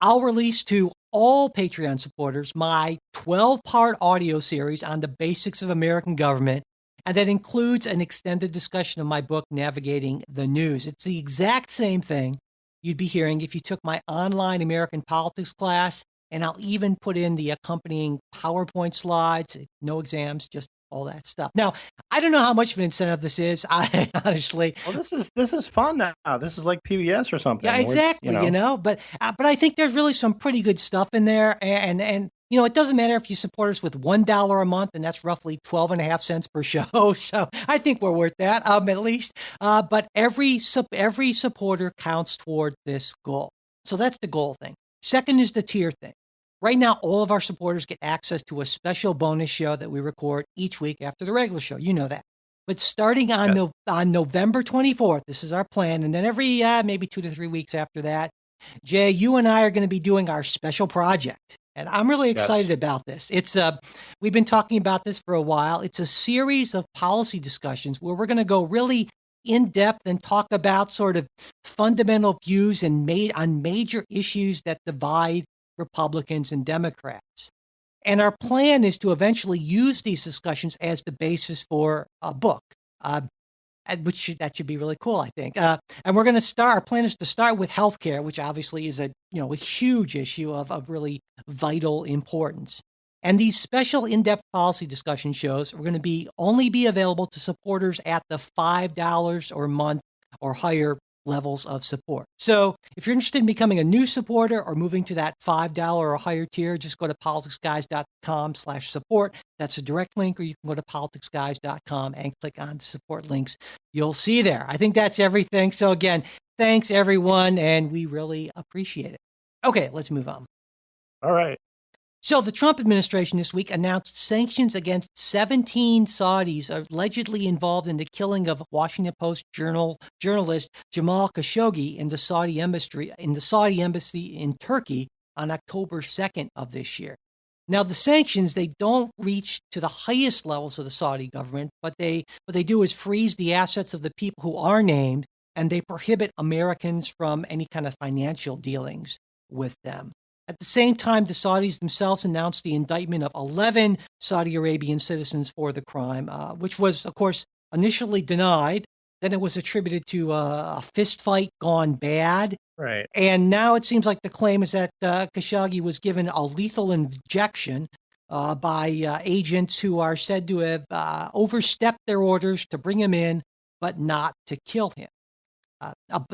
I'll release to all Patreon supporters my 12-part audio series on the basics of American government. And that includes an extended discussion of my book, Navigating the News. It's the exact same thing you'd be hearing if you took my online American politics class. And I'll even put in the accompanying PowerPoint slides, no exams, just all that stuff. Now, I don't know how much of an incentive this is. I honestly, Well, this is fun now. This is like PBS or something. yeah, Where it's, exactly. But I think there's really some pretty good stuff in there, and it doesn't matter if you support us with $1 a month, and that's roughly 12.5 cents per show. So I think we're worth that, at least. But every supporter counts toward this goal. So that's the goal thing. Second is the tier thing. Right now, all of our supporters get access to a special bonus show that we record each week after the regular show. You know that. But starting on November 24th, this is our plan. And then every maybe 2 to 3 weeks after that, Jay, you and I are going to be doing our special project. And I'm really excited about this. It's we've been talking about this for a while. It's a series of policy discussions where we're going to go really in depth and talk about sort of fundamental views and on major issues that divide Republicans and Democrats. And our plan is to eventually use these discussions as the basis for a book, that should be really cool, I think. And we're going to start. Our plan is to start with healthcare, which obviously is a huge issue of really vital importance. And these special in-depth policy discussion shows are going to only be available to supporters at the $5 or month or higher levels of support. So if you're interested in becoming a new supporter or moving to that $5 or higher tier, just go to politicsguys.com/support. That's a direct link, or you can go to politicsguys.com and click on support links. You'll see there. I think that's everything. So again, thanks everyone, and we really appreciate it. Okay, let's move on. All right. So the Trump administration this week announced sanctions against 17 Saudis allegedly involved in the killing of Washington Post journalist Jamal Khashoggi in the Saudi embassy in Turkey on October 2nd of this year. Now, the sanctions, they don't reach to the highest levels of the Saudi government, but what they do is freeze the assets of the people who are named, and they prohibit Americans from any kind of financial dealings with them. At the same time, the Saudis themselves announced the indictment of 11 Saudi Arabian citizens for the crime, which was, of course, initially denied. Then it was attributed to a fist fight gone bad. Right. And now it seems like the claim is that Khashoggi was given a lethal injection by agents who are said to have overstepped their orders to bring him in, but not to kill him.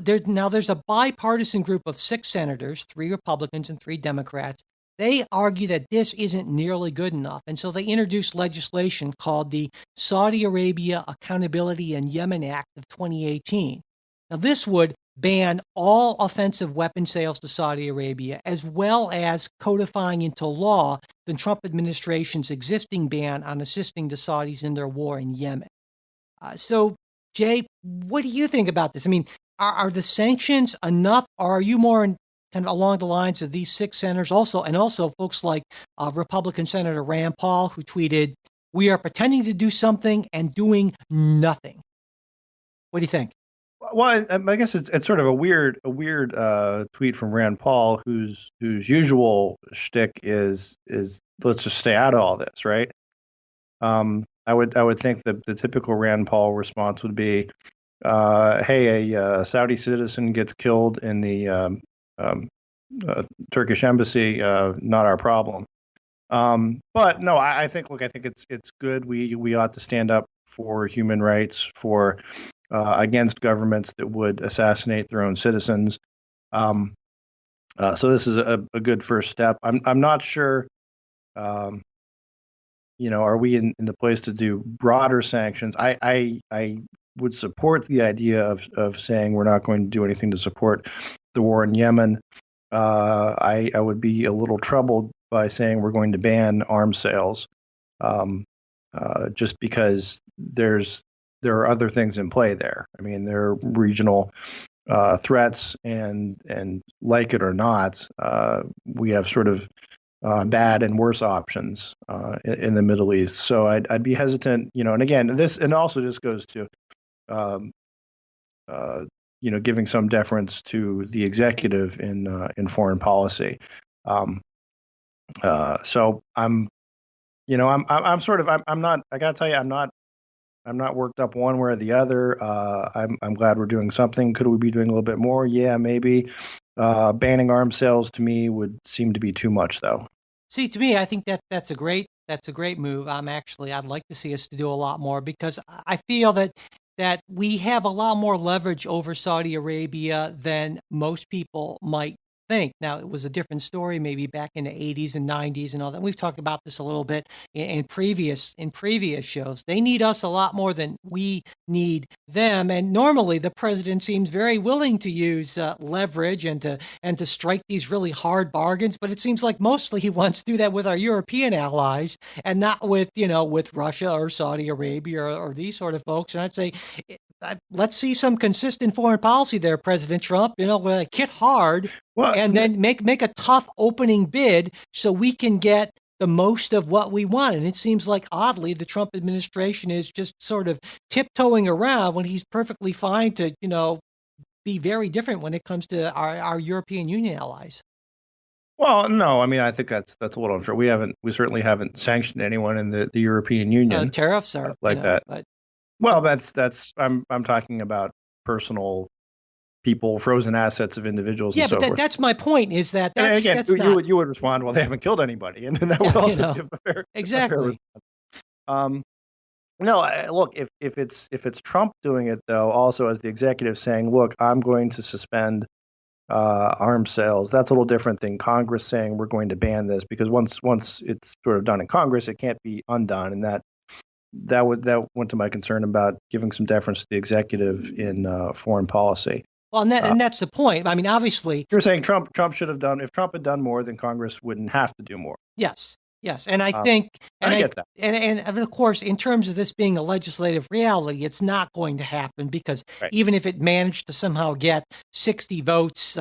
There's a bipartisan group of 6 senators, 3 Republicans and 3 Democrats. They argue that this isn't nearly good enough, and so they introduced legislation called the Saudi Arabia Accountability and Yemen Act of 2018. Now, this would ban all offensive weapon sales to Saudi Arabia, as well as codifying into law the Trump administration's existing ban on assisting the Saudis in their war in Yemen. So, Jay, what do you think about this? I mean, are the sanctions enough, or are you more kind of along the lines of these 6 senators also folks like Republican Senator Rand Paul, who tweeted, "We are pretending to do something and doing nothing"? What do you think? Well, I guess it's sort of a weird tweet from Rand Paul, whose usual shtick is let's just stay out of all this, right? I would think that the typical Rand Paul response would be, "Hey, a Saudi citizen gets killed in the Turkish embassy, not our problem." But no, I think it's good. We ought to stand up for human rights, for against governments that would assassinate their own citizens. So this is a good first step. I'm not sure. Are we in the place to do broader sanctions? I would support the idea of saying we're not going to do anything to support the war in Yemen. I would be a little troubled by saying we're going to ban arms sales, just because there are other things in play there. I mean, there are regional threats, and like it or not, we have sort of bad and worse options in the Middle East. So I'd be hesitant, and again, this and also just goes to giving some deference to the executive in foreign policy. So I'm not. I gotta tell you, I'm not worked up one way or the other. I'm glad we're doing something. Could we be doing a little bit more? Yeah, maybe. Banning arms sales to me would seem to be too much, though. See, to me, I think that's a great move. I'd like to see us to do a lot more, because I feel that we have a lot more leverage over Saudi Arabia than most people might think. Now, it was a different story maybe back in the 80s and 90s and all that. We've talked about this a little bit in previous shows. They need us a lot more than we need them. And normally the president seems very willing to use leverage and to strike these really hard bargains. But it seems like mostly he wants to do that with our European allies and not with, with Russia or Saudi Arabia or these sort of folks. And I'd say, let's see some consistent foreign policy there, President Trump. Hit hard and then make a tough opening bid so we can get the most of what we want. And it seems like, oddly, the Trump administration is just sort of tiptoeing around when he's perfectly fine to, be very different when it comes to our European Union allies. Well, no, I mean, I think that's a little unfair. We certainly haven't sanctioned anyone in the European Union. Tariffs are like that. But well, that's I'm talking about personal people, frozen assets of individuals. Yeah, and so but forth. that's my point. Is that you would respond, well, they haven't killed anybody, and that would also give a fair exactly. A fair no, look, if it's Trump doing it though, also as the executive saying, look, I'm going to suspend arms sales. That's a little different than Congress saying we're going to ban this, because once it's sort of done in Congress, it can't be undone, and that went to my concern about giving some deference to the executive in foreign policy. Well, and that's the point. I mean, obviously, you're saying Trump should have done. If Trump had done more, then Congress wouldn't have to do more. Yes, and I think, I get that. And of course, in terms of this being a legislative reality, it's not going to happen, because even if it managed to somehow get 60 votes, be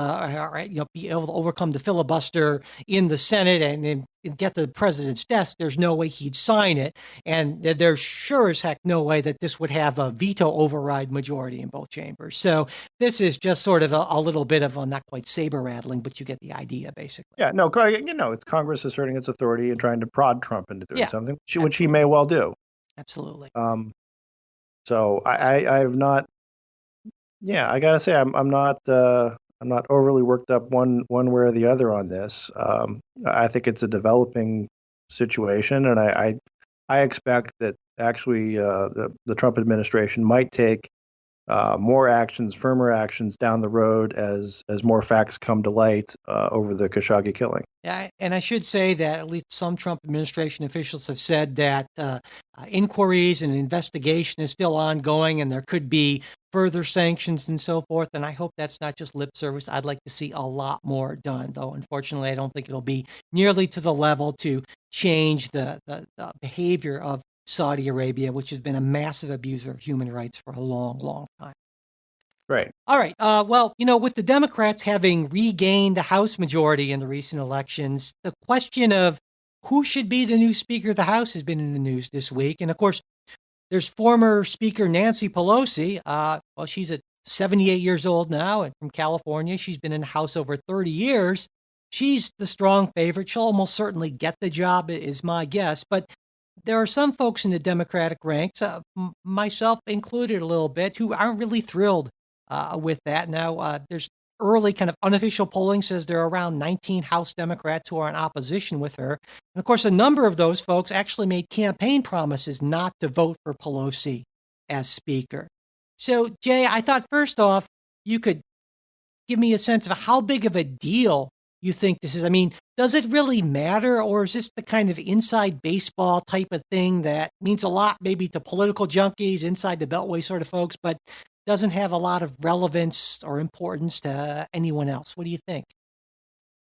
able to overcome the filibuster in the Senate and get to the president's desk, there's no way he'd sign it. And there's sure as heck no way that this would have a veto override majority in both chambers. So this is just sort of a little bit of not quite saber rattling, but you get the idea, basically. Yeah, no, it's Congress asserting its authority and trying to prod Trump into doing something, which he may well do. Absolutely. So I have not. Yeah, I gotta say I'm not overly worked up one way or the other on this. I think it's a developing situation, and I expect that actually the Trump administration might take more actions, firmer actions down the road as more facts come to light over the Khashoggi killing. Yeah, and I should say that at least some Trump administration officials have said that inquiries and investigation is still ongoing, and there could be further sanctions and so forth. And I hope that's not just lip service. I'd like to see a lot more done, though. Unfortunately, I don't think it'll be nearly to the level to change the behavior of Saudi Arabia, which has been a massive abuser of human rights for a long, long time. Right. All right. Well, with the Democrats having regained the House majority in the recent elections, the question of who should be the new Speaker of the House has been in the news this week. And of course, there's former Speaker Nancy Pelosi. Well, she's at 78 years old now and from California. She's been in the House over 30 years. She's the strong favorite. She'll almost certainly get the job, is my guess. But there are some folks in the Democratic ranks, myself included a little bit, who aren't really thrilled with that. Now, there's early kind of unofficial polling says there are around 19 House Democrats who are in opposition with her. And of course, a number of those folks actually made campaign promises not to vote for Pelosi as Speaker. So, Jay, I thought first off, you could give me a sense of how big of a deal you think this is. I mean, does it really matter, or is this the kind of inside baseball type of thing that means a lot maybe to political junkies, inside the Beltway sort of folks, but doesn't have a lot of relevance or importance to anyone else? What do you think?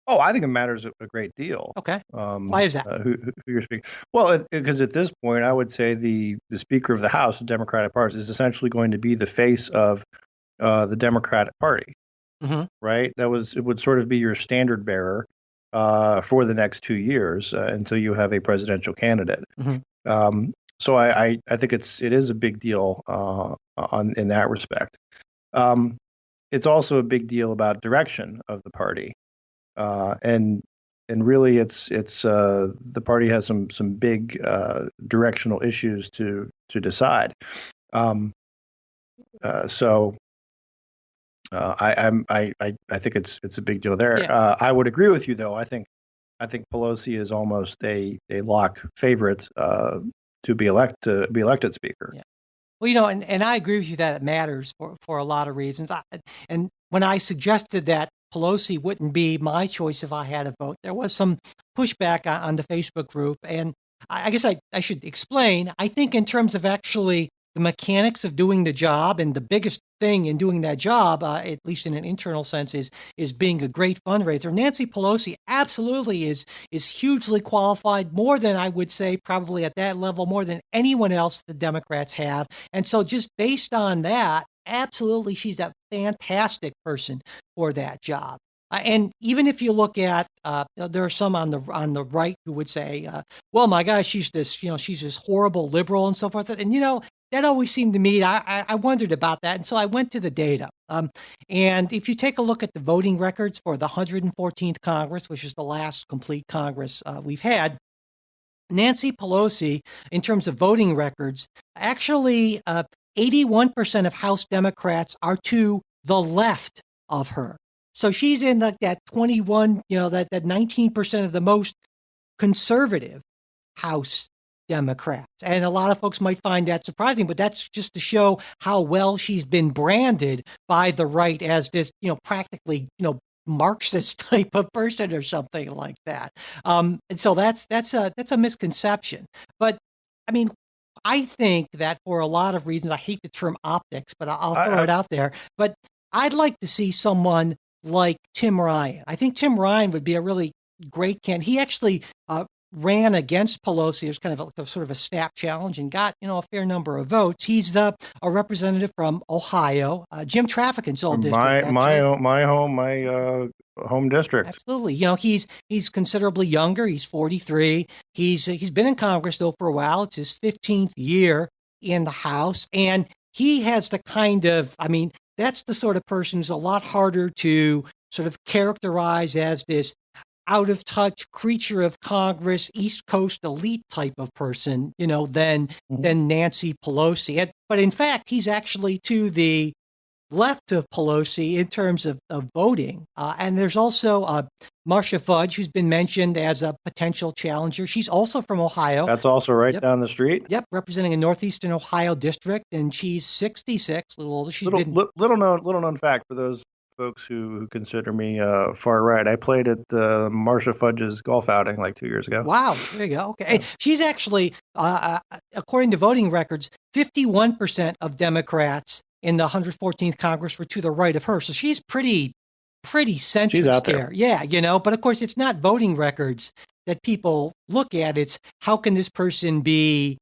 Oh, I think it matters a great deal. Okay. Why is that? Who you're speaking? Well, because at this point, I would say the Speaker of the House, the Democratic Party, is essentially going to be the face of the Democratic Party. Mm-hmm. Right? It would sort of be your standard bearer for the next 2 years until you have a presidential candidate. Mm-hmm. So I think it is a big deal in that respect. It's also a big deal about direction of the party, and really it's the party has some big directional issues to decide. So I think it's a big deal there. Yeah. I would agree with you, though. I think Pelosi is almost a lock favorite to be elected Speaker. Yeah. Well, and I agree with you that it matters for a lot of reasons. And when I suggested that Pelosi wouldn't be my choice if I had a vote. There was some pushback on the Facebook group, and I guess I should explain. I think in terms of actually the mechanics of doing the job, and the biggest thing in doing that job, at least in an internal sense, is being a great fundraiser. Nancy Pelosi absolutely is hugely qualified, more than I would say probably at that level, more than anyone else the Democrats have. And so just based on that, absolutely, she's a fantastic person for that job. And even if you look at, there are some on the right who would say, "Well, my gosh, she's this horrible liberal and so forth." And that always seemed to me, I wondered about that, and so I went to the data. And if you take a look at the voting records for the 114th Congress, which is the last complete Congress we've had, Nancy Pelosi, in terms of voting records, actually 81% of House Democrats are to the left of her. So she's in that 21, that 19% of the most conservative House Democrats. And a lot of folks might find that surprising, but that's just to show how well she's been branded by the right as this, practically, Marxist type of person or something like that. And so that's a misconception. But I mean, I think that for a lot of reasons, I hate the term optics, but I'll throw it out there. But I'd like to see someone like Tim Ryan. I think Tim Ryan would be a really great candidate. He actually ran against Pelosi. It was kind of sort of a snap challenge and got, a fair number of votes. He's a representative from Ohio, Jim Trafficant's old district. My home district. Absolutely. He's considerably younger. He's 43. He's been in Congress though for a while. It's his 15th year in the House, and he has the that's the sort of person who's a lot harder to sort of characterize as this out of touch creature of Congress, East Coast elite type of person, than Nancy Pelosi. But in fact, he's actually to the left of Pelosi in terms of voting. And there's also Marcia Fudge, who's been mentioned as a potential challenger. She's also from Ohio. That's also right down the street. Yep, representing a northeastern Ohio district, and she's 66, a little older. Little known fact for those folks who consider me far right. I played at Marcia Fudge's golf outing like 2 years ago. Wow, there you go. Okay, she's actually, according to voting records, 51% of Democrats in the 114th Congress were to the right of her. So she's pretty centrist. She's out there. Yeah, but of course it's not voting records that people look at. It's how can this person be,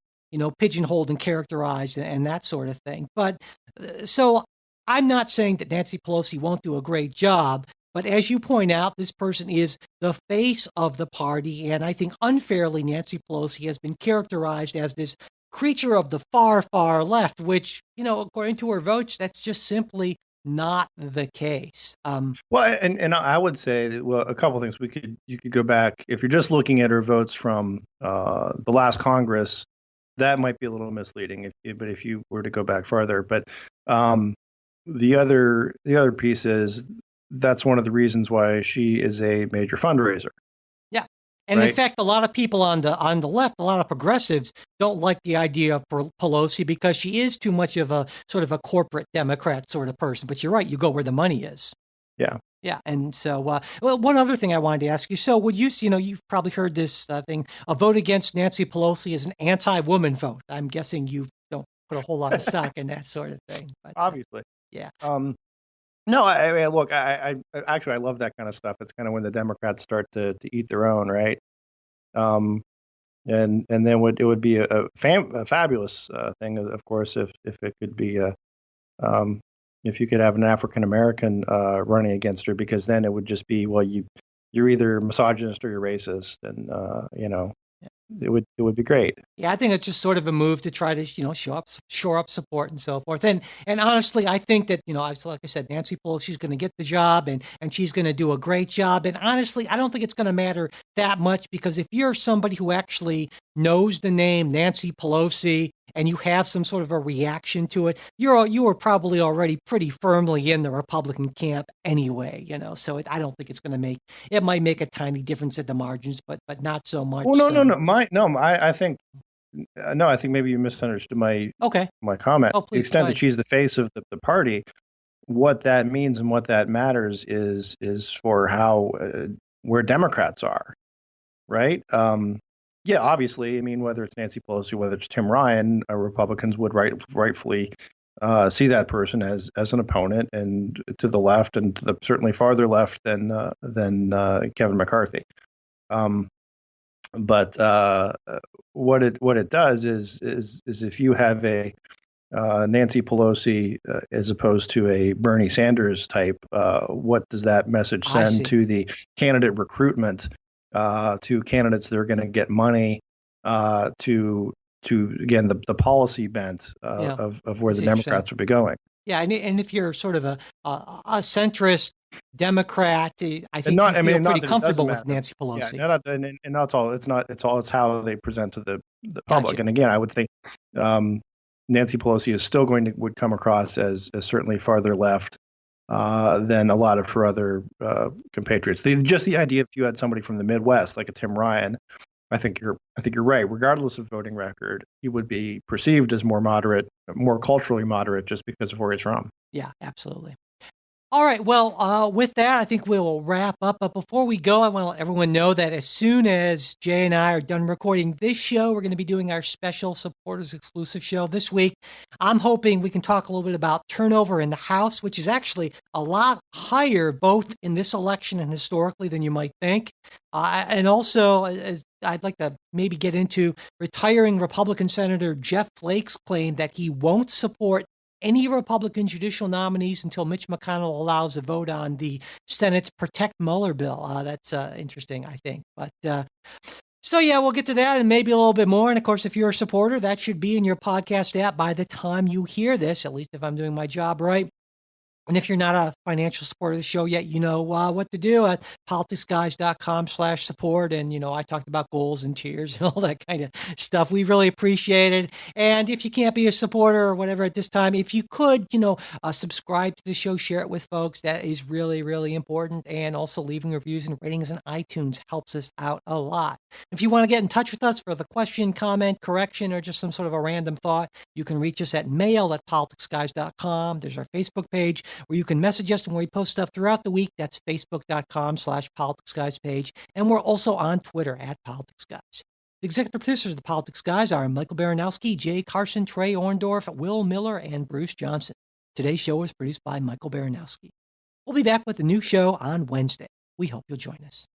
pigeonholed and characterized and that sort of thing. But so I'm not saying that Nancy Pelosi won't do a great job, but as you point out, this person is the face of the party. And I think unfairly, Nancy Pelosi has been characterized as this creature of the far, far left, which, according to her votes, that's just simply not the case. Well, and I would say that, a couple of things. You could go back if you're just looking at her votes from the last Congress, that might be a little misleading. But if you were to go back farther, but the other piece is that's one of the reasons why she is a major fundraiser. Yeah. And right? In fact, a lot of people on the left, a lot of progressives don't like the idea of Pelosi because she is too much of a sort of a corporate Democrat sort of person. But you're right. You go where the money is. Yeah. Yeah. And so, one other thing I wanted to ask you. So would you, you've probably heard this thing, a vote against Nancy Pelosi is an anti-woman vote. I'm guessing you don't put a whole lot of stock in that sort of thing. But, obviously. Yeah. No, I mean, look, I actually I love that kind of stuff. It's kind of when the Democrats start to eat their own, right? And then it would be a fabulous thing, of course, if it could be if you could have an African American running against her, because then it would just be, well, you're either misogynist or you're racist, and it would be great. Yeah, I think it's just sort of a move to try to shore up support and so forth. And honestly, I think that like I said, Nancy Pelosi's going to get the job, and she's going to do a great job. And honestly, I don't think it's going to matter that much, because if you're somebody who actually knows the name Nancy Pelosi and you have some sort of a reaction to it, you are probably already pretty firmly in the Republican camp anyway. So I don't think it's going to make it. Might make a tiny difference at the margins, but not so much. Well, no. I think maybe you misunderstood my comment. Oh, please, to the extent that she's the face of the party, what that means and what that matters is for how where Democrats are, right? Yeah, obviously, I mean, whether it's Nancy Pelosi, whether it's Tim Ryan, Republicans would rightfully see that person as an opponent, and to the left, and to the certainly farther left than Kevin McCarthy. Um, but what it does is if you have a Nancy Pelosi as opposed to a Bernie Sanders type, what does that message I send see. to the candidate recruitment, to candidates that are going to get money, to again the policy bent Yeah, of where I the see what you're saying. Democrats would be going? Yeah, and if you're sort of a centrist Democrat, I And think you not, I feel mean, pretty not that it doesn't comfortable with matter. Nancy Yeah, Pelosi. and that's all. It's how they present to the public. Gotcha. And again, I would think um, Nancy Pelosi is still would come across as certainly farther left than a lot of her other compatriots. Just the idea if you had somebody from the Midwest like a Tim Ryan, I think you're right. Regardless of voting record, he would be perceived as more moderate, more culturally moderate, just because of where he's from. Yeah, absolutely. All right. Well, with that, I think we'll wrap up. But before we go, I want to let everyone know that as soon as Jay and I are done recording this show, we're going to be doing our special supporters exclusive show this week. I'm hoping we can talk a little bit about turnover in the House, which is actually a lot higher both in this election and historically than you might think. And also, as I'd like to maybe get into retiring Republican Senator Jeff Flake's claim that he won't support any Republican judicial nominees until Mitch McConnell allows a vote on the Senate's Protect Mueller bill. That's interesting, I think. But so, yeah, we'll get to that and maybe a little bit more. And of course, if you're a supporter, that should be in your podcast app by the time you hear this, at least if I'm doing my job right. And if you're not a financial supporter of the show yet, you know what to do at politicsguys.com/support. And, I talked about goals and tiers and all that kind of stuff. We really appreciate it. And if you can't be a supporter or whatever at this time, if you could, subscribe to the show, share it with folks. That is really, really important. And also leaving reviews and ratings on iTunes helps us out a lot. If you want to get in touch with us for the question, comment, correction, or just some sort of a random thought, you can reach us at mail@politicsguys.com. There's our Facebook page where you can message us when we post stuff throughout the week. That's facebook.com/politicsguys page. And we're also on Twitter @politicsguys. The executive producers of the Politics Guys are Michael Baranowski, Jay Carson, Trey Orndorff, Will Miller, and Bruce Johnson. Today's show was produced by Michael Baranowski. We'll be back with a new show on Wednesday. We hope you'll join us.